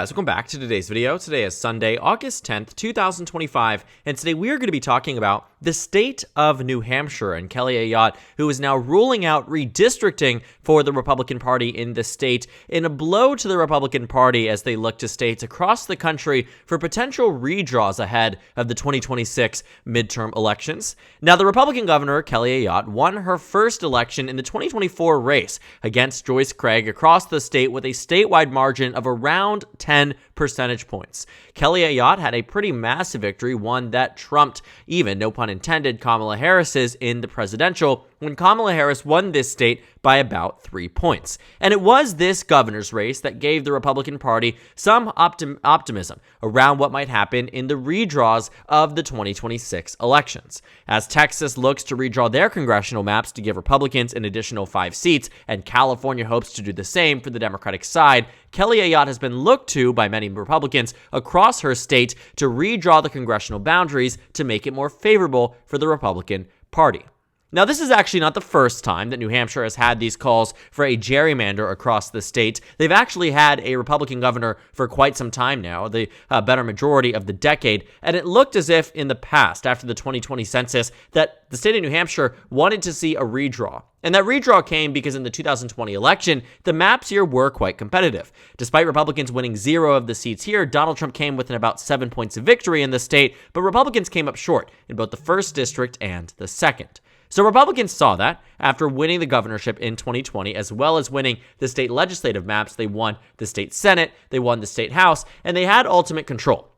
Guys, welcome back to today's video. Today is Sunday, August 10th, 2025, and today we are going to be talking about the state of New Hampshire and Kelly Ayotte, who is now ruling out redistricting for the Republican Party in the state in a blow to the Republican Party as they look to states across the country for potential redraws ahead of the 2026 midterm elections. Now, the Republican governor, Kelly Ayotte, won her first election in the 2024 race against Joyce Craig across the state with a statewide margin of around 10 percentage points. Kelly Ayotte had a pretty massive victory, one that trumped even, no pun intended, Kamala Harris's in the presidential, when Kamala Harris won this state by about 3 points. And it was this governor's race that gave the Republican Party some optimism around what might happen in the redraws of the 2026 elections. As Texas looks to redraw their congressional maps to give Republicans an additional 5 seats, and California hopes to do the same for the Democratic side, Kelly Ayotte has been looked to by many Republicans across her state to redraw the congressional boundaries to make it more favorable for the Republican Party. Now, this is actually not the first time that New Hampshire has had these calls for a gerrymander across the state. They've actually had a Republican governor for quite some time now, the better majority of the decade, and it looked as if in the past, after the 2020 census, that the state of New Hampshire wanted to see a redraw. And that redraw came because in the 2020 election, the maps here were quite competitive. Despite Republicans winning 0 of the seats here, Donald Trump came within about 7 points of victory in the state, but Republicans came up short in both the 1st district and the 2nd. So Republicans saw that after winning the governorship in 2020, as well as winning the state legislative maps. They won the state Senate, they won the state House, and they had ultimate control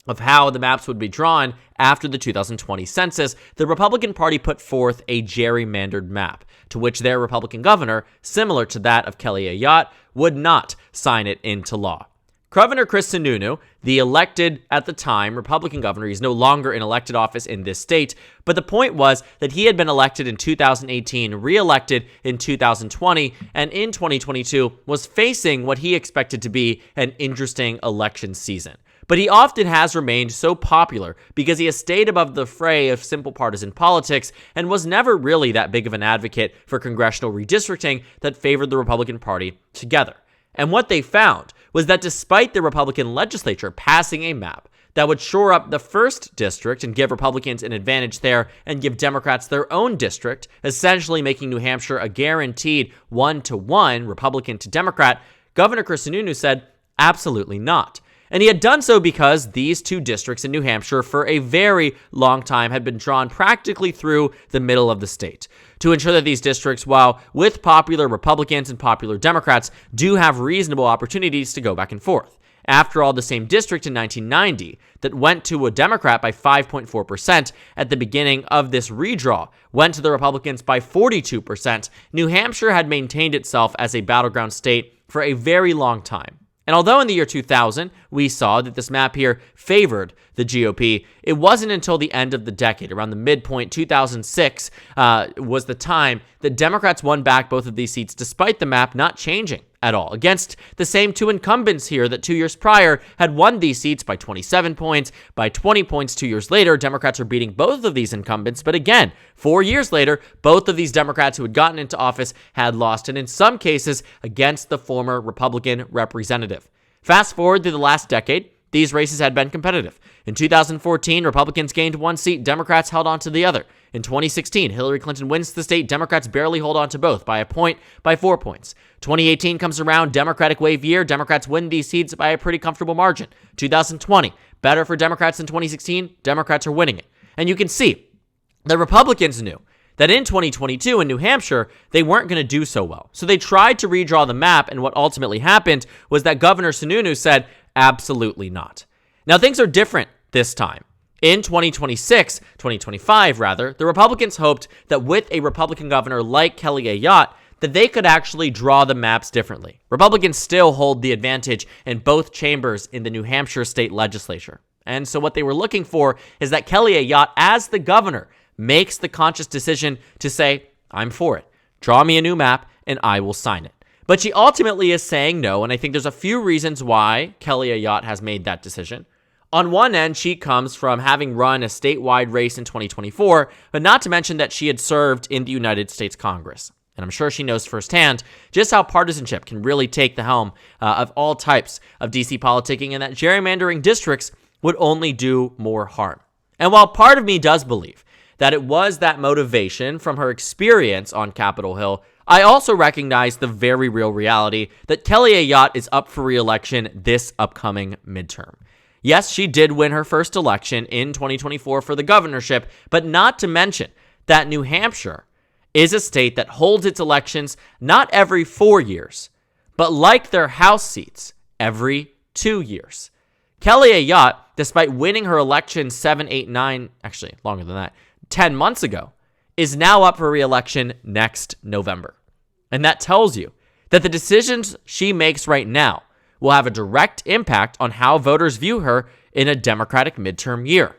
of how the maps would be drawn after the 2020 census. The Republican Party put forth a gerrymandered map, to which their Republican governor, similar to that of Kelly Ayotte, would not sign it into law. Governor Sununu, the elected at the time Republican governor, he's no longer in elected office in this state, but the point was that he had been elected in 2018, re-elected in 2020, and in 2022 was facing what he expected to be an interesting election season. But he often has remained so popular because he has stayed above the fray of simple partisan politics and was never really that big of an advocate for congressional redistricting that favored the Republican Party together. And what they found was that despite the Republican legislature passing a map that would shore up the 1st district and give Republicans an advantage there and give Democrats their own district, essentially making New Hampshire a guaranteed 1-to-1 Republican to Democrat, Governor Sununu said, absolutely not. And he had done so because these 2 districts in New Hampshire for a very long time had been drawn practically through the middle of the state to ensure that these districts, while with popular Republicans and popular Democrats, do have reasonable opportunities to go back and forth. After all, the same district in 1990 that went to a Democrat by 5.4% at the beginning of this redraw went to the Republicans by 42%. New Hampshire had maintained itself as a battleground state for a very long time. And although in the year 2000, we saw that this map here favored the GOP, it wasn't until the end of the decade, around the midpoint, 2006, was the time that Democrats won back both of these seats, despite the map not changing at all, against the same 2 incumbents here that 2 years prior had won these seats by 27 points, by 20 points 2 years later. Democrats are beating both of these incumbents, but again, 4 years later, both of these Democrats who had gotten into office had lost, and in some cases, against the former Republican representative. Fast forward through the last decade, these races had been competitive. In 2014, Republicans gained 1 seat, Democrats held on to the other. In 2016, Hillary Clinton wins the state, Democrats barely hold on to both by a point, by 4 points. 2018 comes around, Democratic wave year, Democrats win these seats by a pretty comfortable margin. 2020, better for Democrats than 2016, Democrats are winning it. And you can see, the Republicans knew that in 2022 in New Hampshire, they weren't going to do so well. So they tried to redraw the map, and what ultimately happened was that Governor Sununu said, absolutely not. Now, things are different this time. In 2025, the Republicans hoped that with a Republican governor like Kelly Ayotte, that they could actually draw the maps differently. Republicans still hold the advantage in both chambers in the New Hampshire state legislature. And so what they were looking for is that Kelly Ayotte, as the governor, makes the conscious decision to say, I'm for it. Draw me a new map and I will sign it. But she ultimately is saying no, and I think there's a few reasons why Kelly Ayotte has made that decision. On one end, she comes from having run a statewide race in 2024, but not to mention that she had served in the United States Congress. And I'm sure she knows firsthand just how partisanship can really take the helm of all types of DC politicking, and that gerrymandering districts would only do more harm. And while part of me does believe that it was that motivation from her experience on Capitol Hill, I also recognize the very real reality that Kelly Ayotte is up for re-election this upcoming midterm. Yes, she did win her first election in 2024 for the governorship, but not to mention that New Hampshire is a state that holds its elections not every 4 years, but like their House seats, every 2 years. Kelly Ayotte, despite winning her election 7, 8, 9, actually longer than that, 10 months ago, is now up for re-election next November. And that tells you that the decisions she makes right now will have a direct impact on how voters view her in a Democratic midterm year.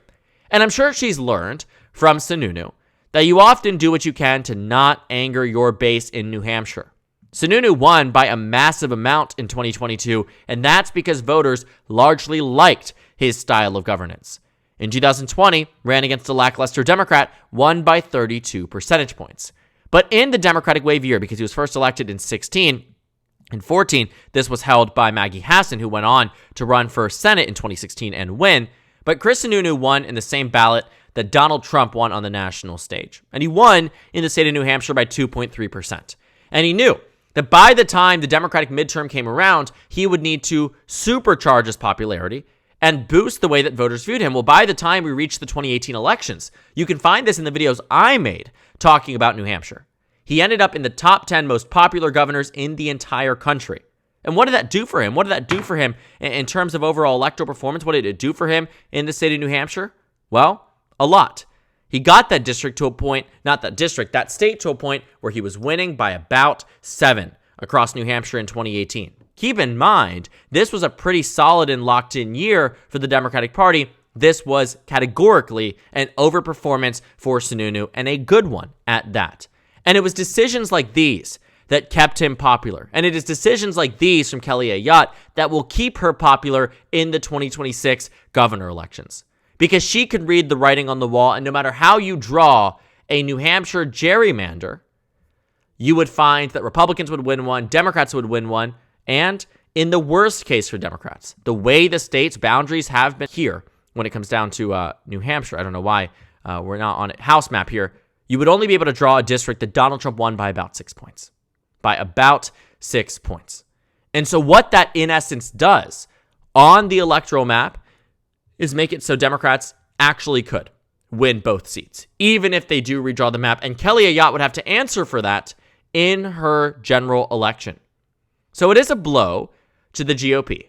And I'm sure she's learned from Sununu that you often do what you can to not anger your base in New Hampshire. Sununu won by a massive amount in 2022, and that's because voters largely liked his style of governance. In 2020, ran against a lackluster Democrat, won by 32 percentage points. But in the Democratic wave year, because he was first elected in 16, in 14, this was held by Maggie Hassan, who went on to run for Senate in 2016 and win. But Chris Sununu won in the same ballot that Donald Trump won on the national stage. And he won in the state of New Hampshire by 2.3%. And he knew that by the time the Democratic midterm came around, he would need to supercharge his popularity and boost the way that voters viewed him. Well, by the time we reached the 2018 elections, you can find this in the videos I made talking about New Hampshire. He ended up in the top 10 most popular governors in the entire country. And what did that do for him? What did that do for him in terms of overall electoral performance? What did it do for him in the state of New Hampshire? Well, a lot. He got that district to a point, not that district, that state to a point where he was winning by about 7 across New Hampshire in 2018. Keep in mind, this was a pretty solid and locked-in year for the Democratic Party. This was categorically an overperformance for Sununu, and a good one at that. And it was decisions like these that kept him popular. And it is decisions like these from Kelly Ayotte that will keep her popular in the 2026 governor elections. Because she could read the writing on the wall, and no matter how you draw a New Hampshire gerrymander, you would find that Republicans would win one, Democrats would win one, and in the worst case for Democrats, the way the state's boundaries have been here when it comes down to New Hampshire, I don't know why we're not on a house map here, you would only be able to draw a district that Donald Trump won by about 6 points. By about 6 points. And so what that in essence does on the electoral map is make it so Democrats actually could win both seats, even if they do redraw the map. And Kelly Ayotte would have to answer for that in her general election. So it is a blow to the GOP,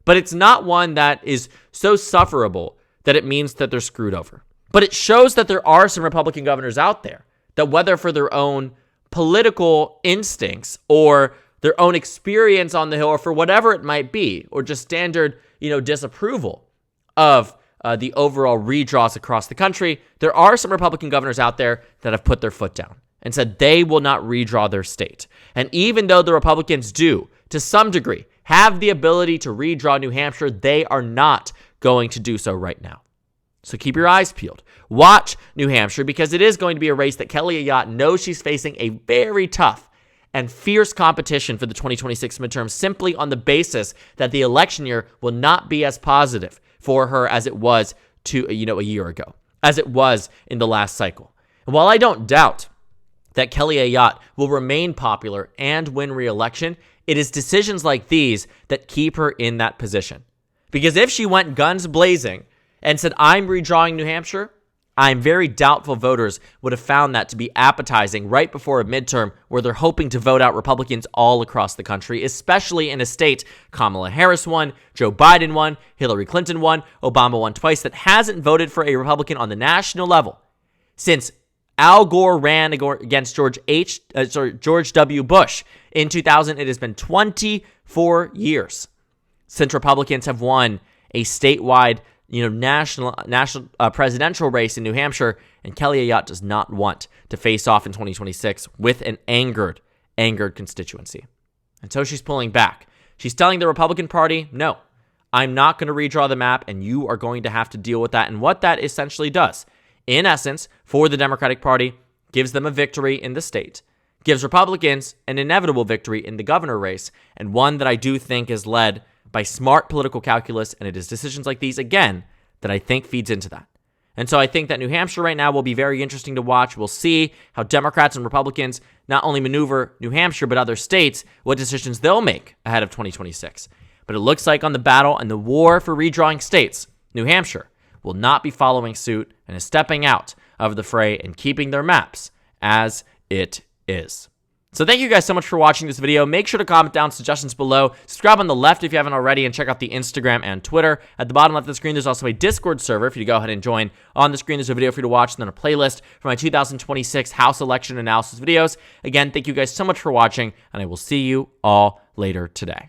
but it's not one that is so sufferable that it means that they're screwed over. But it shows that there are some Republican governors out there that, whether for their own political instincts or their own experience on the Hill or for whatever it might be, or just standard, disapproval of the overall redraws across the country, there are some Republican governors out there that have put their foot down and said they will not redraw their state. And even though the Republicans do, to some degree, have the ability to redraw New Hampshire, they are not going to do so right now. So keep your eyes peeled. Watch New Hampshire, because it is going to be a race that Kelly Ayotte knows she's facing a very tough and fierce competition for the 2026 midterm, simply on the basis that the election year will not be as positive for her as it was a year ago, as it was in the last cycle. And while I don't doubt that Kelly Ayotte will remain popular and win re-election, it is decisions like these that keep her in that position. Because if she went guns blazing and said, I'm redrawing New Hampshire, I'm very doubtful voters would have found that to be appetizing right before a midterm where they're hoping to vote out Republicans all across the country, especially in a state Kamala Harris won, Joe Biden won, Hillary Clinton won, Obama won twice, that hasn't voted for a Republican on the national level since Al Gore ran against George W. Bush in 2000. It has been 24 years since Republicans have won a statewide national presidential race in New Hampshire, and Kelly Ayotte does not want to face off in 2026 with an angered constituency. And so she's pulling back. She's telling the Republican Party, no, I'm not going to redraw the map, and you are going to have to deal with that. And what that essentially does, in essence, for the Democratic Party, gives them a victory in the state, gives Republicans an inevitable victory in the governor race, and one that I do think is led by smart political calculus, and it is decisions like these, again, that I think feeds into that. And so I think that New Hampshire right now will be very interesting to watch. We'll see how Democrats and Republicans not only maneuver New Hampshire, but other states, what decisions they'll make ahead of 2026. But it looks like on the battle and the war for redrawing states, New Hampshire will not be following suit and is stepping out of the fray and keeping their maps as it is. So thank you guys so much for watching this video. Make sure to comment down suggestions below. Subscribe on the left if you haven't already, and check out the Instagram and Twitter. At the bottom left of the screen, there's also a Discord server for you to go ahead and join. On the screen, there's a video for you to watch, and then a playlist for my 2026 House election analysis videos. Again, thank you guys so much for watching, and I will see you all later today.